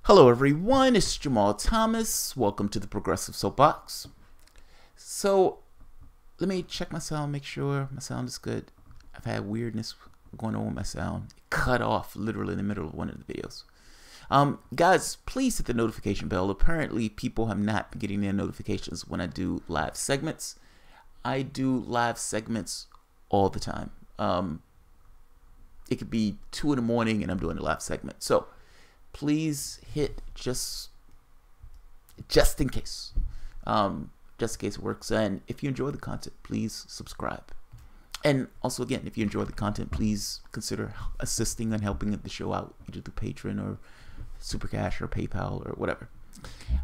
Hello everyone, it's Jamal Thomas. Welcome to the Progressive Soapbox. So, let me check my sound, make sure my sound is good. I've had weirdness going on with my sound. It cut off literally in the middle of one of the videos. Guys, please hit the notification bell. Apparently, people have not been getting their notifications when I do live segments. I do live segments all the time. It could be 2 in the morning and I'm doing a live segment. So, please hit just in case. Just in case it works. And if you enjoy the content, please subscribe. And also, again, if you enjoy the content, please consider assisting and helping the show out, either through Patreon or Super Cash or PayPal or whatever.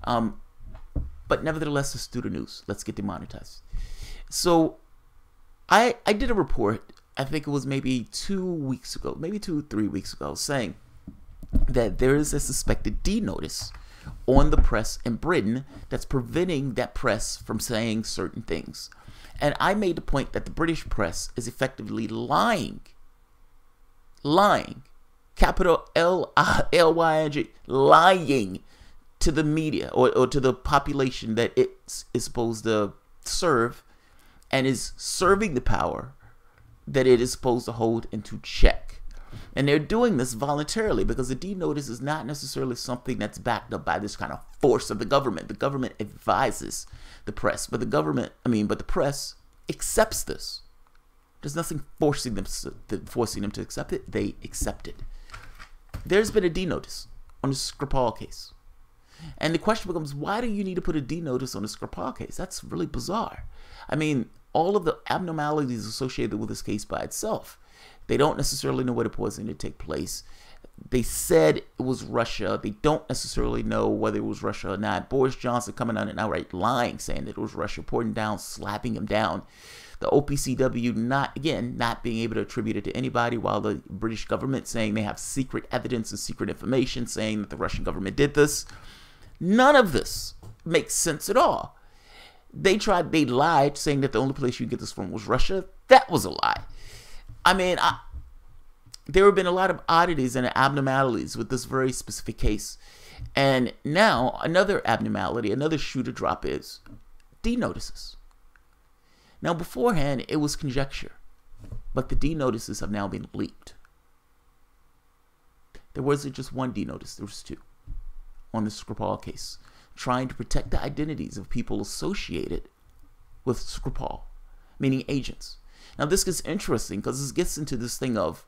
But nevertheless, let's do the news. Let's get demonetized. So, I did a report, I think it was maybe 2 weeks ago, maybe 2 or 3 weeks ago, saying that there is a suspected D notice on the press in Britain that's preventing that press from saying certain things. And I made the point that the British press is effectively lying, capital L-Y-N-G, lying to the media or to the population that it is supposed to serve, and is serving the power that it is supposed to hold into check. And they're doing this voluntarily because the D notice is not necessarily something that's backed up by this kind of force of the government. The government advises the press, but the press accepts this. There's nothing forcing them to accept it. They accept it. There's been a D notice on the Skripal case. And the question becomes, why do you need to put a D notice on the Skripal case? That's really bizarre. I mean, all of the abnormalities associated with this case by itself. They don't necessarily know where the poisoning did take place. They said it was Russia. They don't necessarily know whether it was Russia or not. Boris Johnson coming out and outright lying, saying that it was Russia, pouring down, slapping him down. The OPCW not being able to attribute it to anybody, while the British government saying they have secret evidence and secret information saying that the Russian government did this. None of this makes sense at all. They lied, saying that the only place you get this from was Russia. That was a lie. I mean, there have been a lot of oddities and abnormalities with this very specific case. And now, another abnormality, another shoe to drop is D notices. Now, beforehand, it was conjecture. But the D notices have now been leaked. There wasn't just one D notice, there was 2 on the Skripal case, trying to protect the identities of people associated with Skripal, meaning agents. Now, this gets interesting because this gets into this thing of,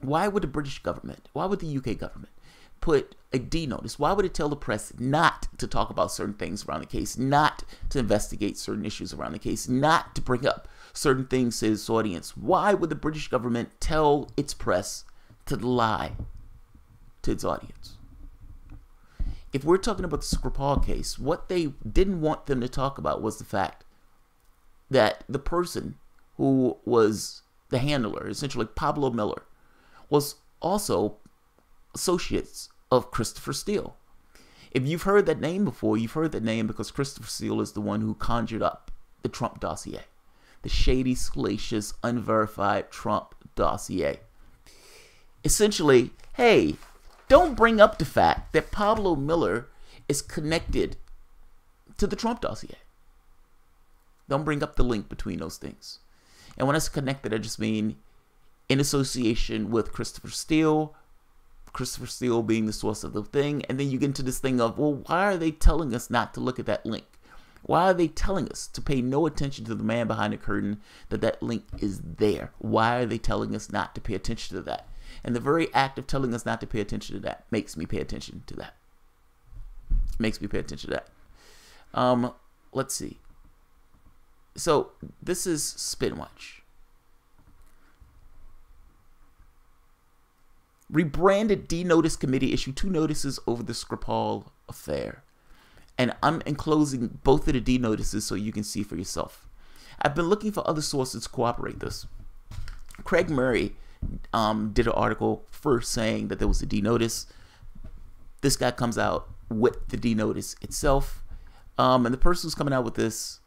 why would the British government, why would the UK government put a D notice? Why would it tell the press not to talk about certain things around the case, not to investigate certain issues around the case, not to bring up certain things to its audience? Why would the British government tell its press to lie to its audience? If we're talking about the Skripal case, what they didn't want them to talk about was the fact that the person who was the handler, essentially Pablo Miller, was also associates of Christopher Steele. If you've heard that name before, you've heard that name because Christopher Steele is the one who conjured up the Trump dossier. The shady, salacious, unverified Trump dossier. Essentially, hey, don't bring up the fact that Pablo Miller is connected to the Trump dossier. Don't bring up the link between those things. And when I say connected, I just mean in association with Christopher Steele being the source of the thing. And then you get into this thing of, well, why are they telling us not to look at that link? Why are they telling us to pay no attention to the man behind the curtain, that link is there? Why are they telling us not to pay attention to that? And the very act of telling us not to pay attention to that makes me pay attention to that. Let's see. So, this is Spinwatch. Rebranded D Notice Committee issued 2 notices over the Skripal affair. And I'm enclosing both of the D notices so you can see for yourself. I've been looking for other sources to corroborate this. Craig Murray did an article first saying that there was a D notice. This guy comes out with the D notice itself. And the person who's coming out with this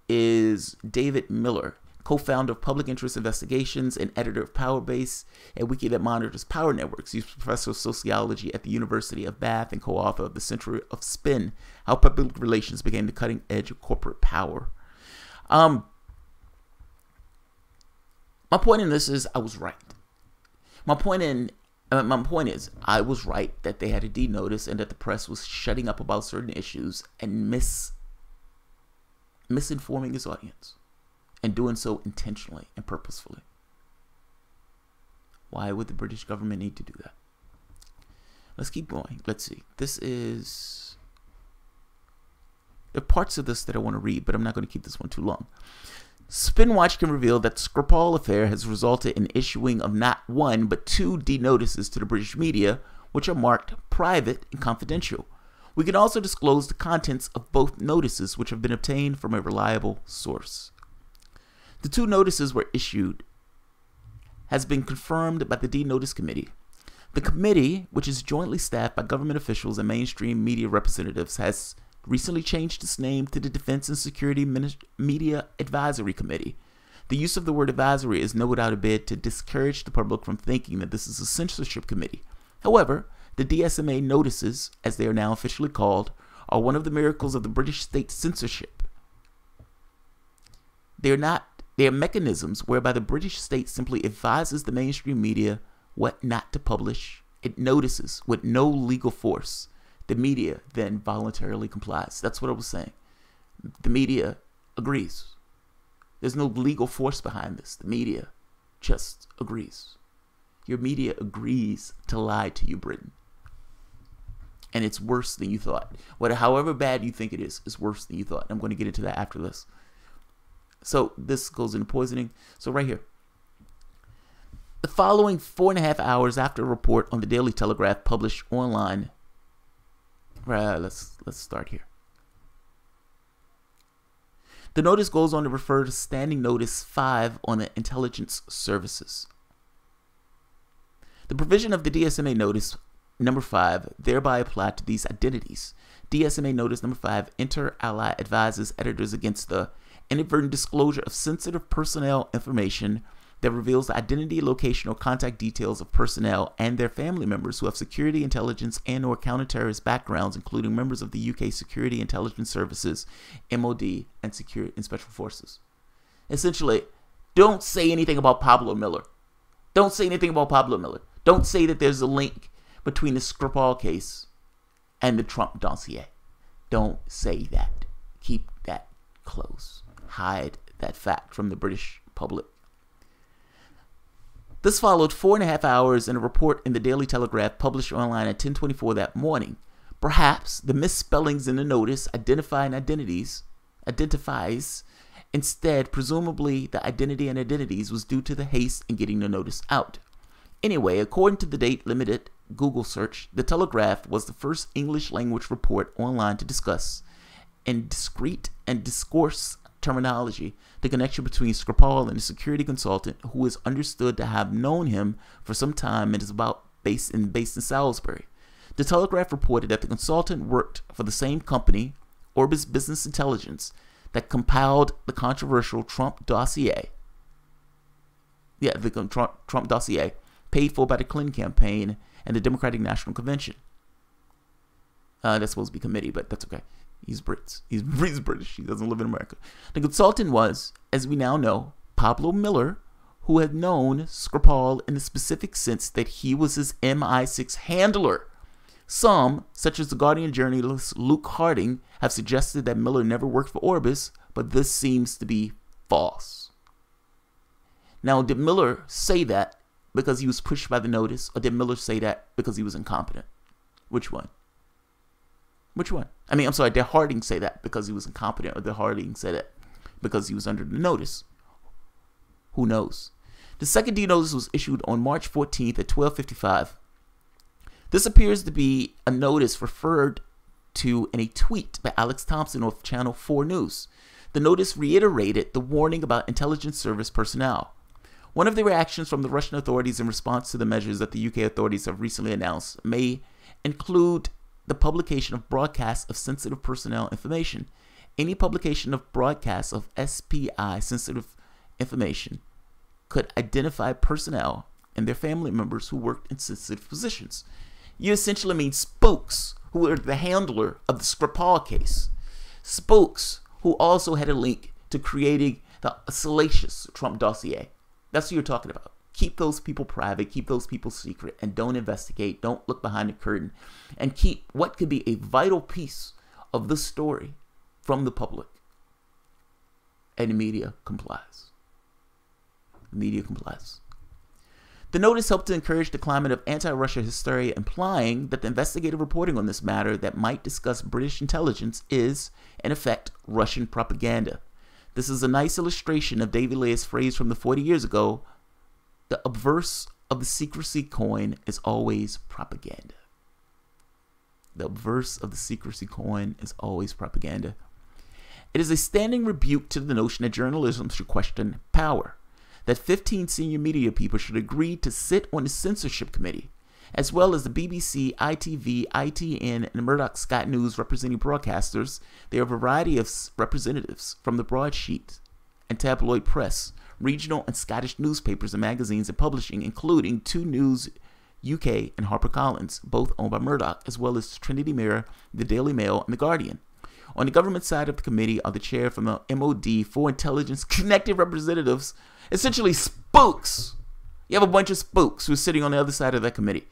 is David Miller. co-founder of Public Interest Investigations and editor of PowerBase, a wiki that monitors power networks. He's professor of sociology at the University of Bath and co-author of The Center of Spin, How Public Relations Became the Cutting Edge of Corporate Power. My point in this is I was right. My point is I was right that they had a D notice and that the press was shutting up about certain issues and misinforming his audience, and doing so intentionally and purposefully. Why would the British government need to do that? Let's keep going. Let's see. There are parts of this that I want to read, but I'm not going to keep this one too long. Spinwatch can reveal that the Skripal affair has resulted in issuing of not one, but 2 D notices to the British media, which are marked private and confidential. We can also disclose the contents of both notices, which have been obtained from a reliable source. The 2 notices were issued has been confirmed by the D Notice Committee. The committee, which is jointly staffed by government officials and mainstream media representatives, has recently changed its name to the Defense and Security Media Advisory Committee. The use of the word advisory is no doubt a bid to discourage the public from thinking that this is a censorship committee. However, the DSMA notices, as they are now officially called, are one of the miracles of the British state censorship. They are mechanisms whereby the British state simply advises the mainstream media what not to publish. It notices with no legal force. The media then voluntarily complies. That's what I was saying. The media agrees. There's no legal force behind this. The media just agrees. Your media agrees to lie to you, Britain. And it's worse than you thought. However bad you think it is, it's worse than you thought. I'm going to get into that after this. So this goes into poisoning. So right here. The following 4.5 hours after a report on the Daily Telegraph published online. Let's start here. The notice goes on to refer to Standing Notice 5 on the intelligence services. The provision of the DSMA Notice Number 5 thereby applied to these identities. DSMA Notice Number 5 inter alia advises editors against the inadvertent disclosure of sensitive personnel information that reveals the identity, location, or contact details of personnel and their family members who have security, intelligence, and or counter-terrorist backgrounds, including members of the UK Security Intelligence Services, MOD, and Special Forces. Essentially, don't say anything about Pablo Miller. Don't say anything about Pablo Miller. Don't say that there's a link between the Skripal case and the Trump dossier. Don't say that. Keep that close. Hide that fact from the British public. This followed 4.5 hours in a report in the Daily Telegraph published online at 10:24 that morning. Perhaps the misspellings in the notice identifies. Instead, presumably the identity and identities was due to the haste in getting the notice out. Anyway, according to the date-limited Google search, the Telegraph was the first English language report online to discuss, in discrete and discourse terminology, the connection between Skripal and a security consultant who is understood to have known him for some time and is based in Salisbury. The Telegraph reported that the consultant worked for the same company, Orbis Business Intelligence, that compiled the controversial Trump dossier. The Trump dossier, paid for by the Clinton campaign and the Democratic National Convention. That's supposed to be committee, but that's okay. He's British. He's British. He doesn't live in America. The consultant was, as we now know, Pablo Miller, who had known Skripal in the specific sense that he was his MI6 handler. Some, such as the Guardian journalist Luke Harding, have suggested that Miller never worked for Orbis, but this seems to be false. Now, did Miller say that because he was pushed by the notice, or did Miller say that because he was incompetent? Which one? I mean, I'm sorry, did Harding say that because he was incompetent, or did Harding say that because he was under the notice? Who knows? The second D notice was issued on March 14th at 12:55. This appears to be a notice referred to in a tweet by Alex Thompson of Channel 4 News. The notice reiterated the warning about intelligence service personnel. One of the reactions from the Russian authorities in response to the measures that the UK authorities have recently announced may include the publication of broadcasts of sensitive personnel information. Any publication of broadcasts of SPI, sensitive information could identify personnel and their family members who worked in sensitive positions. You essentially mean spokes who were the handler of the Skripal case. Spokes who also had a link to creating the salacious Trump dossier. That's what you're talking about. Keep those people private, keep those people secret, and don't investigate, don't look behind the curtain, and keep what could be a vital piece of the story from the public. And the media complies. The media complies. The notice helped to encourage the climate of anti-Russia hysteria, implying that the investigative reporting on this matter that might discuss British intelligence is, in effect, Russian propaganda. This is a nice illustration of David Leia's phrase from the 40 years ago, the obverse of the secrecy coin is always propaganda. The obverse of the secrecy coin is always propaganda. It is a standing rebuke to the notion that journalism should question power, that 15 senior media people should agree to sit on the censorship committee, as well as the BBC, ITV, ITN, and Murdoch Scott News representing broadcasters. There are a variety of representatives from the broadsheet and tabloid press, regional and Scottish newspapers and magazines and publishing, including 2 News UK and HarperCollins, both owned by Murdoch, as well as Trinity Mirror, the Daily Mail, and the Guardian. On the government side of the committee are the chair from the MOD, 4 intelligence-connected representatives, essentially spooks. You have a bunch of spooks who are sitting on the other side of that committee.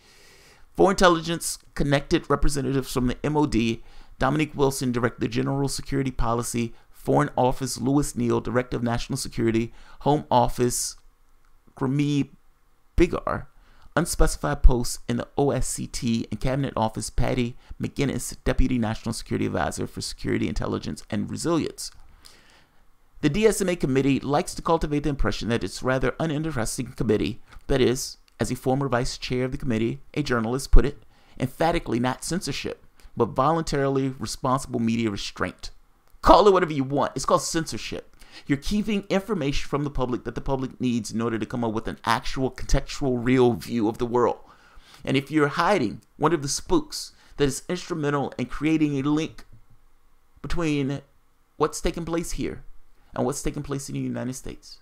4 intelligence-connected representatives from the MOD, Dominique Wilson, Director of General Security Policy, Foreign Office, Louis Neal, Director of National Security, Home Office, Grammy Bigar, unspecified posts in the OSCT and Cabinet Office, Patty McGuinness, Deputy National Security Advisor for Security, Intelligence, and Resilience. The DSMA committee likes to cultivate the impression that it's a rather uninteresting committee, that is, as a former vice chair of the committee, a journalist, put it, emphatically not censorship, but voluntarily responsible media restraint. Call it whatever you want. It's called censorship. You're keeping information from the public that the public needs in order to come up with an actual contextual real view of the world. And if you're hiding one of the spooks that is instrumental in creating a link between what's taking place here and what's taking place in the United States,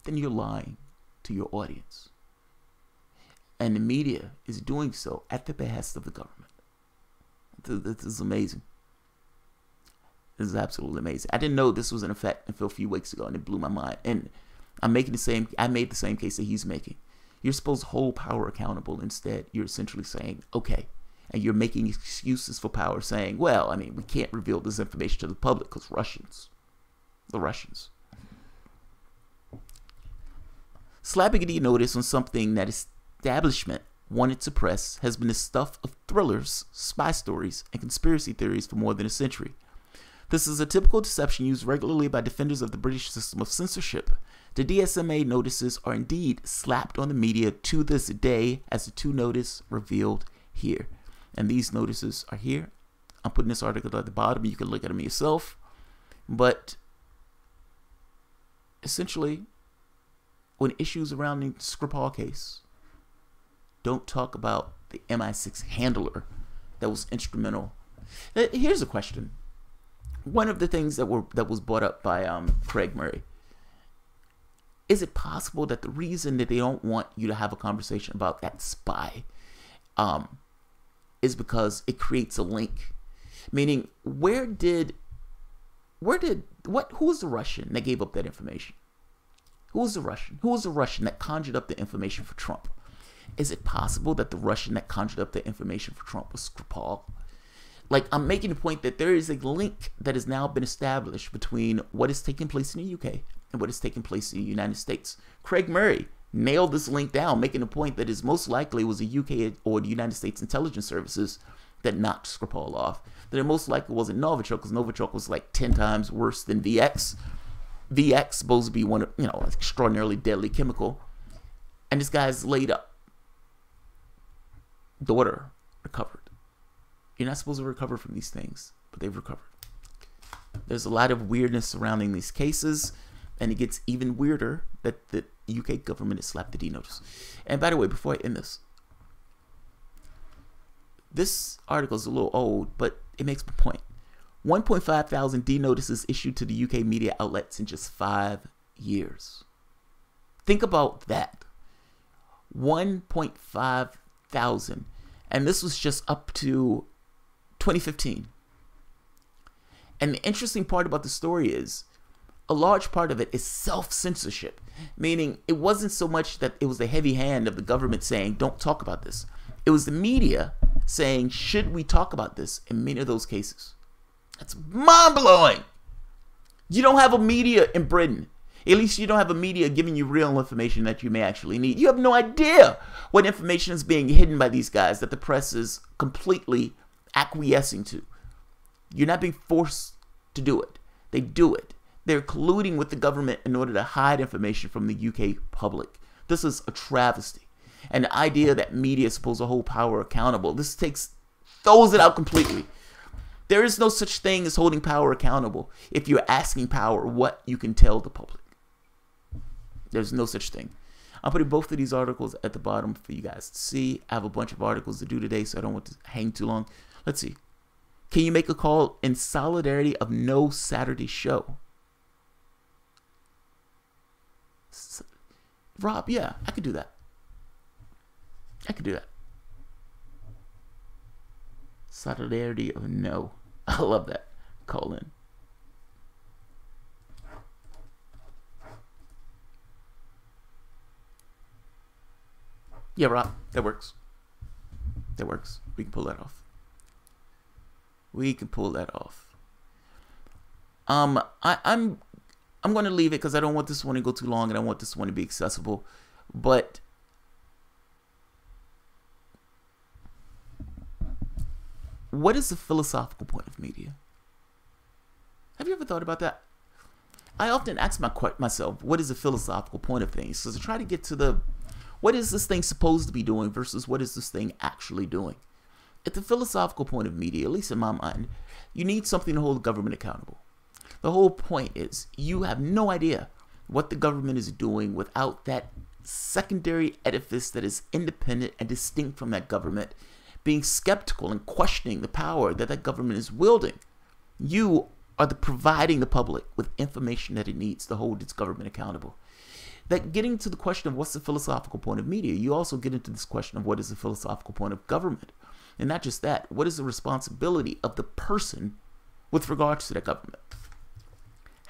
then you're lying to your audience. And the media is doing so at the behest of the government. This is amazing. This is absolutely amazing. I didn't know this was in effect until a few weeks ago, and it blew my mind. And I made the same case that he's making. You're supposed to hold power accountable. Instead, you're essentially saying, okay, and you're making excuses for power, saying, well, I mean, we can't reveal this information to the public because the Russians. Slapping a notice on something that establishment wanted to suppress has been the stuff of thrillers, spy stories, and conspiracy theories for more than a century. This is a typical deception used regularly by defenders of the British system of censorship. The DSMA notices are indeed slapped on the media to this day, as the 2 notices revealed here. And these notices are here. I'm putting this article at the bottom. You can look at them yourself. But essentially, when issues around the Skripal case don't talk about the MI6 handler that was instrumental. Here's a question. One of the things that was brought up by Craig Murray. Is it possible that the reason that they don't want you to have a conversation about that spy is because it creates a link? Meaning, who was the Russian that gave up that information? Who was the Russian? Who was the Russian that conjured up the information for Trump? Is it possible that the Russian that conjured up the information for Trump was Skripal? Like, I'm making the point that there is a link that has now been established between what is taking place in the UK and what is taking place in the United States. Craig Murray nailed this link down, making the point that it's most likely was the UK or the United States intelligence services that knocked Skripal off. That it most likely wasn't Novichok, because Novichok was like 10 times worse than VX. VX supposed to be one of, an extraordinarily deadly chemical. And this guy's laid up. Daughter recovered. You're not supposed to recover from these things, but they've recovered. There's a lot of weirdness surrounding these cases, and it gets even weirder that the UK government has slapped the D notice. And by the way, before I end this article is a little old, but it makes my point. 1.5 thousand D notices issued to the UK media outlets in just 5 years. Think about that. 1.5 thousand. And this was just up to 2015. And the interesting part about the story is a large part of it is self-censorship, meaning it wasn't so much that it was the heavy hand of the government saying, don't talk about this. It was the media saying, should we talk about this in many of those cases? That's mind-blowing. You don't have a media in Britain. At least you don't have a media giving you real information that you may actually need. You have no idea what information is being hidden by these guys that the press is completely acquiescing to. You're not being forced to do it. They do it. They're colluding with the government in order to hide information from the UK public. This is a travesty. And the idea that media is supposed to hold power accountable, this throws it out completely. There is no such thing as holding power accountable if you're asking power what you can tell the public. There's no such thing. I'm putting both of these articles at the bottom for you guys to see. I have a bunch of articles to do today, so I don't want to hang too long. Let's see. Can you make a call in solidarity of no Saturday show? Rob, yeah, I could do that. I could do that. Solidarity of no. I love that. Call in. Yeah, Rob, that works. That works. We can pull that off. We can pull that off. I'm going to leave it because I don't want this one to go too long and I want this one to be accessible. But what is the philosophical point of media? Have you ever thought about that? I often ask myself, what is the philosophical point of things? So to try to get to the, what is this thing supposed to be doing versus what is this thing actually doing? At the philosophical point of media, at least in my mind, you need something to hold the government accountable. The whole point is you have no idea what the government is doing without that secondary edifice that is independent and distinct from that government being skeptical and questioning the power that that government is wielding. You are providing the public with information that it needs to hold its government accountable. That getting to the question of what's the philosophical point of media, you also get into this question of what is the philosophical point of government. And not just that, what is the responsibility of the person with regards to that government?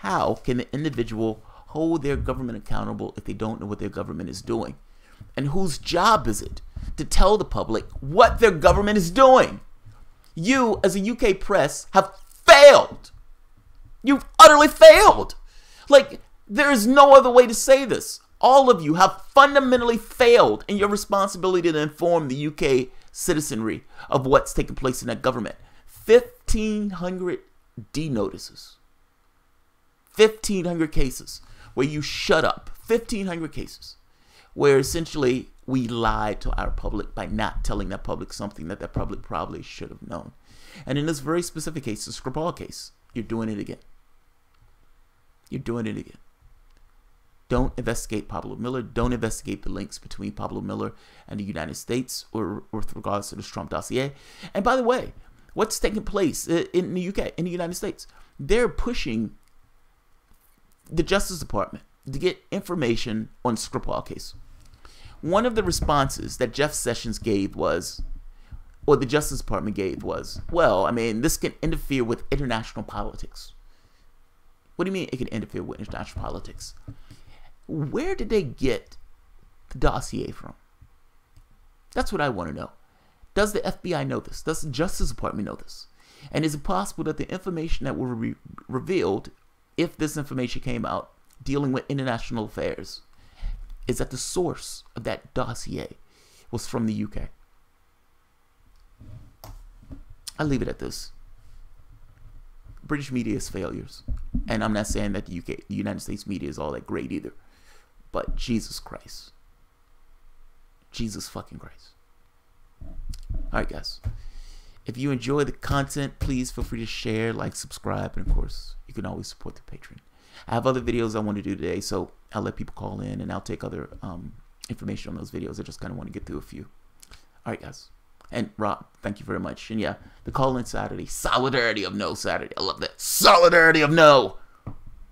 How can the individual hold their government accountable if they don't know what their government is doing? And whose job is it to tell the public what their government is doing? You, as a UK press, have failed. You've utterly failed. Like, there is no other way to say this. All of you have fundamentally failed in your responsibility to inform the UK citizenry of what's taking place in that government. 1,500 D notices. 1,500 cases where you shut up. 1,500 cases where essentially we lied to our public by not telling that public something that public probably should have known. And in this very specific case, the Skripal case, you're doing it again. You're doing it again. Don't investigate Pablo Miller. Don't investigate the links between Pablo Miller and the United States or with regards to this Trump dossier. And by the way, what's taking place in the UK, in the United States? They're pushing the Justice Department to get information on the Skripal case. One of the responses that Jeff Sessions gave was, or the Justice Department gave was, well, I mean, this can interfere with international politics. What do you mean it can interfere with international politics? Where did they get the dossier from? That's what I want to know. Does the FBI know this? Does the Justice Department know this? And is it possible that the information that will be revealed, if this information came out dealing with international affairs, is that the source of that dossier was from the UK? I'll leave it at this. British media is failures. And I'm not saying that the United States media is all that great either. But Jesus Christ. Jesus fucking Christ. Alright, guys. If you enjoy the content, please feel free to share, like, subscribe, and of course, you can always support the Patreon. I have other videos I want to do today, so I'll let people call in and I'll take other information on those videos. I just kind of want to get through a few. Alright, guys. And Rob, thank you very much. And yeah, the call-in Saturday, solidarity of no Saturday. I love that. Solidarity of no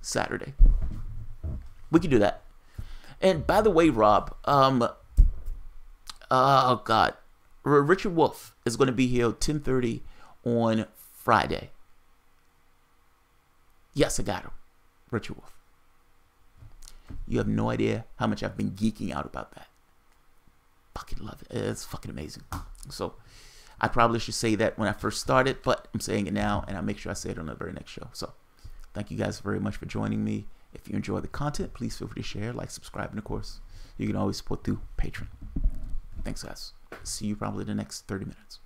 Saturday. We can do that. And by the way, Rob, oh God, Richard Wolff is going to be here at 10:30 on Friday. Yes, I got him. Richard Wolff. You have no idea how much I've been geeking out about that. Fucking love it. It's fucking amazing. So I probably should say that when I first started, but I'm saying it now, and I'll make sure I say it on the very next show. So thank you guys very much for joining me. If you enjoy the content, please feel free to share, like, subscribe, and of course, you can always support through Patreon. Thanks, guys. See you probably in the next 30 minutes.